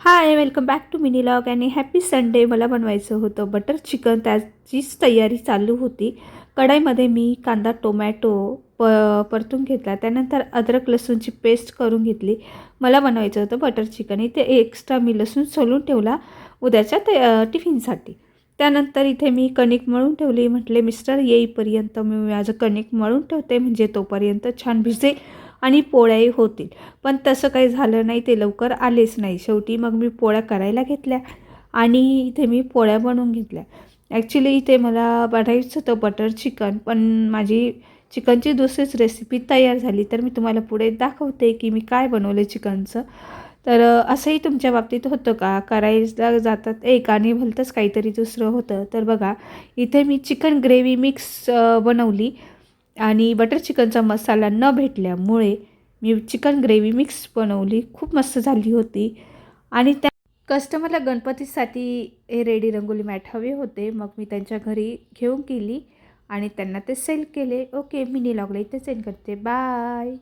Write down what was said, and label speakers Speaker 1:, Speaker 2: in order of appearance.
Speaker 1: High, welcome back to mini log आणि happy Sunday. मला बनवायचं होतं बटर चिकन. त्याचीच तयारी चालू होती. कढईमध्ये मी कांदा टोमॅटो परतून घेतला. त्यानंतर अद्रक लसूणची पेस्ट करून घेतली. मला बनवायचं होतं बटर चिकन. इथे एक्स्ट्रा मी लसूण सोलून ठेवला उद्याच्या टिफिनसाठी. त्यानंतर इथे मी कणिक मळून ठेवली. म्हटले मिस्टर येईपर्यंत मी माझं कणिक मळून ठेवते, म्हणजे तोपर्यंत छान भिजेल आणि पोळ्याही होतील. पण तसं काही झालं नाही, ते लवकर आलेच नाही. शेवटी मग मी पोळ्या करायला घेतल्या आणि इथे मी पोळ्या बनवून घेतल्या. ॲक्च्युली इथे मला बनायचं होतं बटर चिकन, पण माझी चिकनची दुसरीच रेसिपी तयार झाली. तर मी तुम्हाला पुढे दाखवते की मी काय बनवलं चिकनचं. तर असंही तुमच्या बाबतीत होतं का? करायला जातात एक आणि भलतंच काहीतरी दुसरं होतं. तर बघा, इथे मी चिकन ग्रेव्ही मिक्स बनवली आणि बटर चिकनचा मसाला न भेटल्यामुळे मी चिकन ग्रेव्ही मिक्स बनवली. खूप मस्त झाली होती. आणि त्या कस्टमरला गणपतीसाठी हे रेडी रंगोली मॅट हवे होते. मग मी त्यांच्या घरी घेऊन गेली आणि त्यांना ते सेल केले. ओके, मिनी लॉगला इथे सेंड करते. बाय.